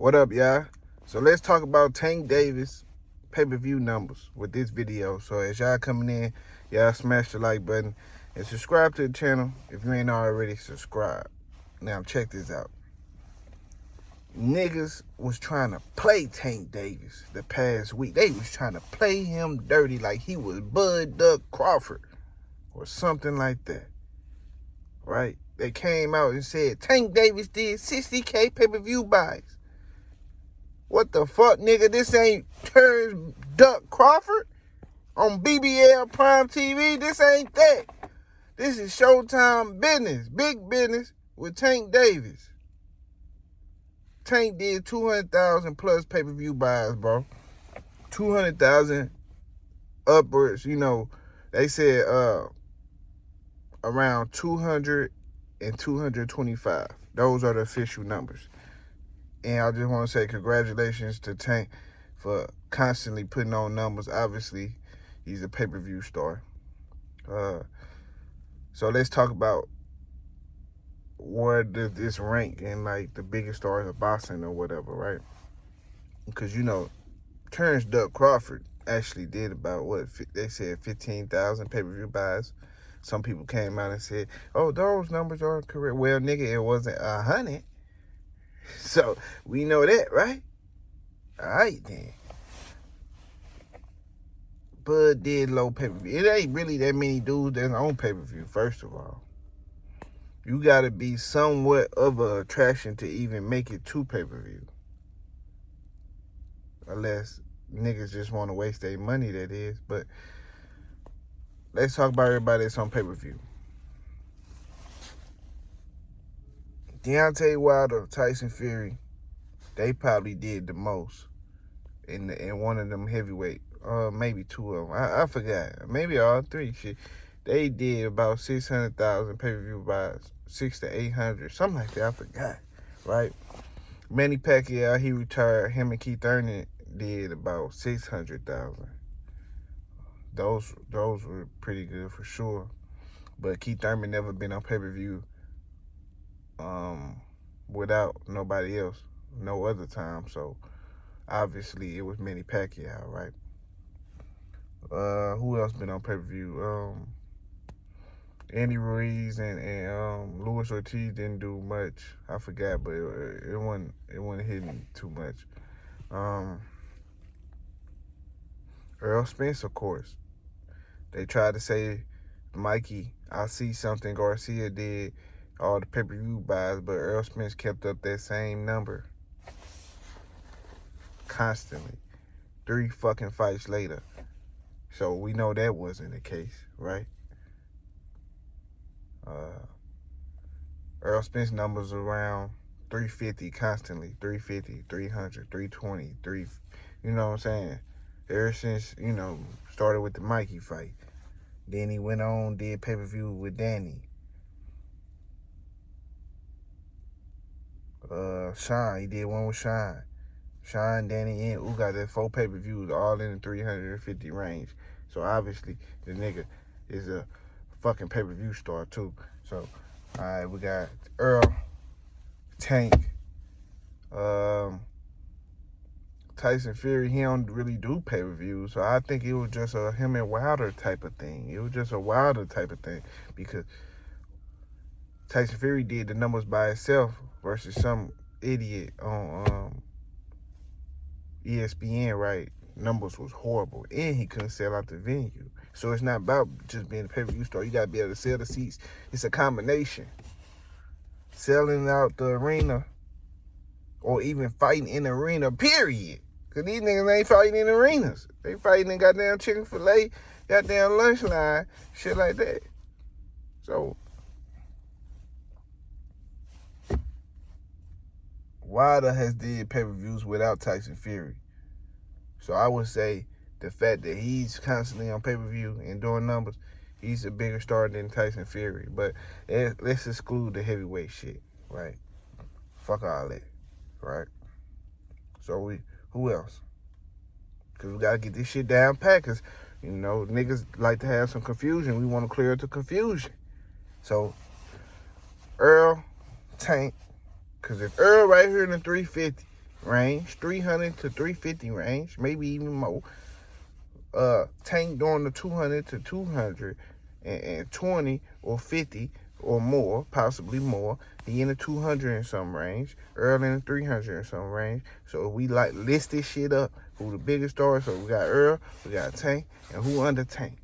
What up, y'all? So let's talk about Tank Davis pay-per-view numbers with this video. So as y'all coming in, y'all smash the like button and subscribe to the channel if you ain't already subscribed. Now check this out. Niggas was trying to play Tank Davis the past week. They was trying to play him dirty like he was Bud Duck Crawford or something like that. Right? They came out and said Tank Davis did 60K pay-per-view buys. What the fuck, nigga? This ain't Terrence Duck Crawford on BBL Prime TV. This ain't that. This is Showtime business, big business with Tank Davis. Tank did 200,000 plus pay-per-view buys, bro. 200,000 upwards. You know, they said around 200 and 225. Those are the official numbers. And I just want to say congratulations to Tank for constantly putting on numbers. Obviously, he's a pay-per-view star. So let's talk about where does this rank in like the biggest stars of boxing or whatever, right? Because, you know, Terrence Duck Crawford actually did about, what, they said 15,000 pay-per-view buys. Some people came out and said, oh, those numbers aren't correct. Well, nigga, it wasn't 100. So, we know that, right? All right, then. Bud did low pay-per-view. It ain't really that many dudes that's on pay-per-view, first of all. You got to be somewhat of an attraction to even make it to pay-per-view. Unless niggas just want to waste their money, that is. But let's talk about everybody that's on pay-per-view. Deontay Wilder, Tyson Fury, they probably did the most in one of them heavyweight. Maybe two of them. I forgot. Maybe all three. Shit, they did about 600,000 pay-per-view buys, 600 to 800, something like that. I forgot. Right? Manny Pacquiao, he retired. Him and Keith Thurman did about 600,000. Those were pretty good for sure. But Keith Thurman never been on pay-per-view without nobody else, no other time. So obviously it was Manny Pacquiao, right? Who else been on pay-per-view? Andy Ruiz and Luis Ortiz didn't do much. I forgot, but it wasn't hitting too much. Earl Spence, of course. They tried to say Mikey, I see something Garcia did all the pay-per-view buys, but Earl Spence kept up that same number constantly. 3 fucking fights later. So we know that wasn't the case, right? Earl Spence numbers around 350 constantly. 350, 300, 320, 3... You know what I'm saying? Ever since, you know, started with the Mikey fight. Then he went on, did pay-per-view with Danny. Sean, he did one with Sean. Sean, Danny, and Uga, that 4 pay-per-views, all in the 350 range. So obviously, the nigga is a fucking pay-per-view star too. So, all right, we got Earl, Tank, Tyson Fury. He don't really do pay-per-views, so I think it was just a him and Wilder type of thing. It was just a Wilder type of thing because Tyson Fury did the numbers by itself versus some idiot on ESPN, right? Numbers was horrible, and he couldn't sell out the venue. So it's not about just being a pay-per-view star. You got to be able to sell the seats. It's a combination. Selling out the arena or even fighting in the arena, period. Because these niggas ain't fighting in arenas. They fighting in goddamn Chick-fil-A, goddamn lunch line, shit like that. So Wilder has did pay-per-views without Tyson Fury. So I would say the fact that he's constantly on pay-per-view and doing numbers, he's a bigger star than Tyson Fury. But let's exclude the heavyweight shit, right? Fuck all that, right? So who else? Because we got to get this shit down pat because, you know, niggas like to have some confusion. We want to clear up the confusion. So Earl, Tank, because if Earl right here in the 350, range, 300 to 350 range, maybe even more. Tank doing the 200 to 220 or 50 or more, possibly more. He in the 200 and some range, Earl in the 300 and some range. So we like list this shit up. Who the biggest stars? So we got Earl, we got Tank, and who under Tank?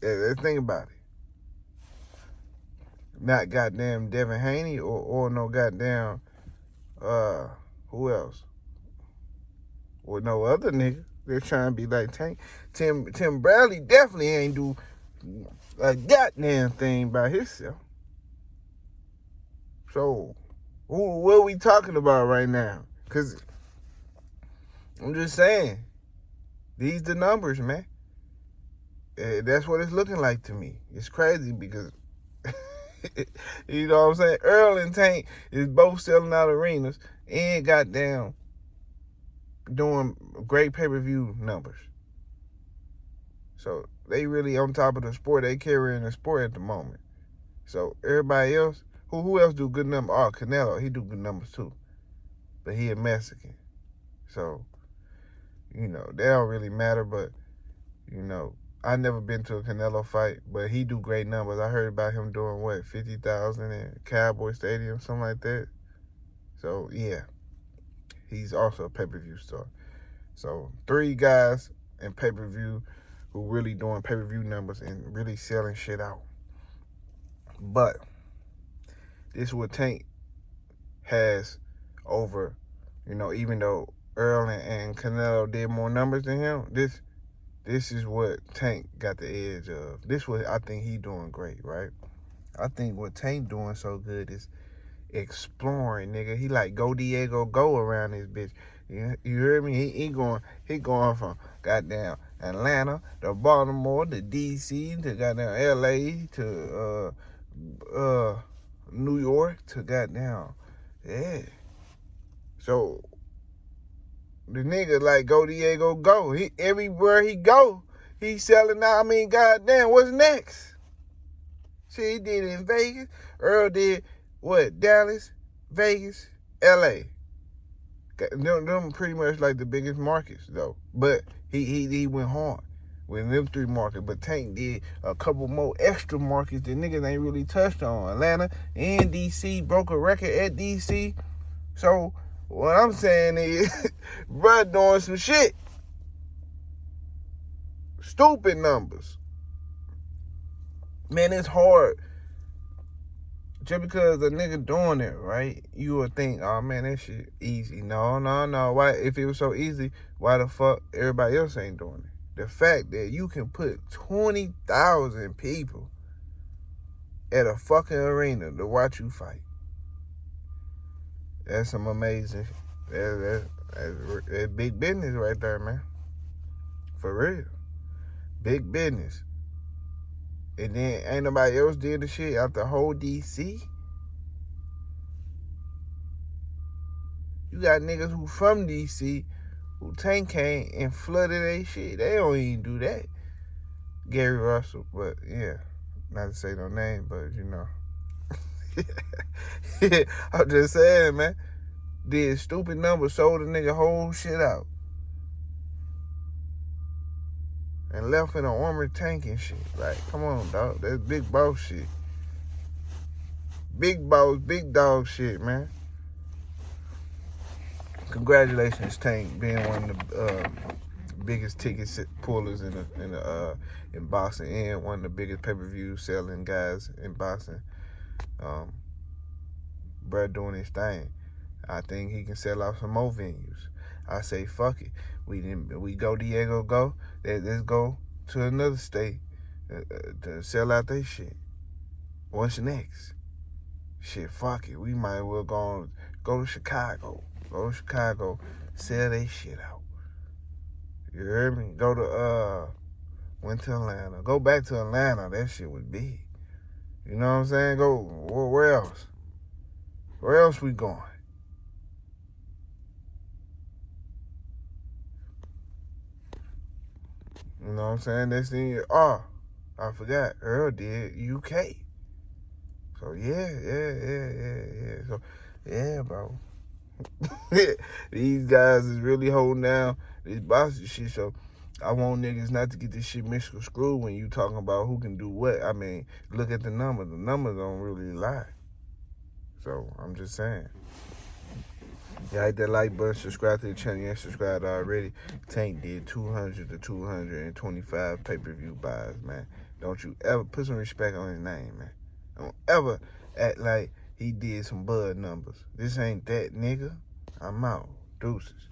Let's think about it. Not goddamn Devin Haney or no goddamn who else? Or no other nigga. They're trying to be like Tank. Tim Bradley definitely ain't do a goddamn thing by himself. So, what are we talking about right now? Because I'm just saying, these the numbers, man. That's what it's looking like to me. It's crazy because, you know what I'm saying? Earl and Tank is both selling out arenas and goddamn doing great pay-per-view numbers. So they really on top of the sport. They carrying the sport at the moment. So everybody else, who else do good numbers? Oh, Canelo, he do good numbers too. But he a Mexican. So, you know, they don't really matter. But, you know, I never been to a Canelo fight, but he do great numbers. I heard about him doing, 50,000 in Cowboy Stadium, something like that. So, yeah, he's also a pay-per-view star. So, 3 guys in pay-per-view who really doing pay-per-view numbers and really selling shit out. But this is what Tank has over, you know, even though Earl and Canelo did more numbers than him, this is what Tank got the edge of. This what I think he doing great, right? I think what Tank doing so good is exploring, nigga. He like go Diego go around this bitch. You heard me? He going from goddamn Atlanta to Baltimore to DC to goddamn LA to New York to goddamn So the nigga like go Diego go. He everywhere he go, he selling out. I mean, goddamn, what's next? See, he did it in Vegas. Earl did what? Dallas, Vegas, LA. Them pretty much like the biggest markets though. But he went hard with them 3 markets. But Tank did a couple more extra markets that niggas ain't really touched on. Atlanta and DC, broke a record at DC. So what I'm saying is, bruh doing some shit. Stupid numbers. Man, it's hard. Just because a nigga doing it, right, you would think, oh, man, that shit easy. No. Why? If it was so easy, why the fuck everybody else ain't doing it? The fact that you can put 20,000 people at a fucking arena to watch you fight. That's some amazing shit. That's big business right there, man. For real. Big business. And then ain't nobody else did the shit out the whole DC. You got niggas who from DC who Tank came and flooded they shit. They don't even do that. Gary Russell, but yeah. Not to say no name, but you know. I'm just saying, man. Did stupid numbers, sold a nigga whole shit out. And left in an armored tank and shit. Like, come on, dog. That's big boss shit. Big boss, big dog shit, man. Congratulations, Tank, being one of the biggest ticket pullers in boxing and one of the biggest pay-per-view selling guys in boxing. Brad doing his thing. I think he can sell out some more venues. I say, fuck it. We go Diego go. Let's go to another state to sell out their shit. What's next? Shit, fuck it. We might as well go to Chicago. Go to Chicago, sell their shit out. You heard me? Went to Atlanta. Go back to Atlanta. That shit was big. You know what I'm saying? Go, where else? Where else we going? You know what I'm saying? Next thing, I forgot. Earl did UK. So, yeah. So, yeah, bro. These guys is really holding down this boxing shit, so I want niggas not to get this shit misconstrued when you talking about who can do what. I mean, look at the numbers. The numbers don't really lie. So, I'm just saying. Yeah, hit that like button, subscribe to the channel. You ain't subscribed already. Tank did 200 to 225 pay-per-view buys, man. Don't you ever put some respect on his name, man. Don't ever act like he did some bud numbers. This ain't that, nigga. I'm out. Deuces.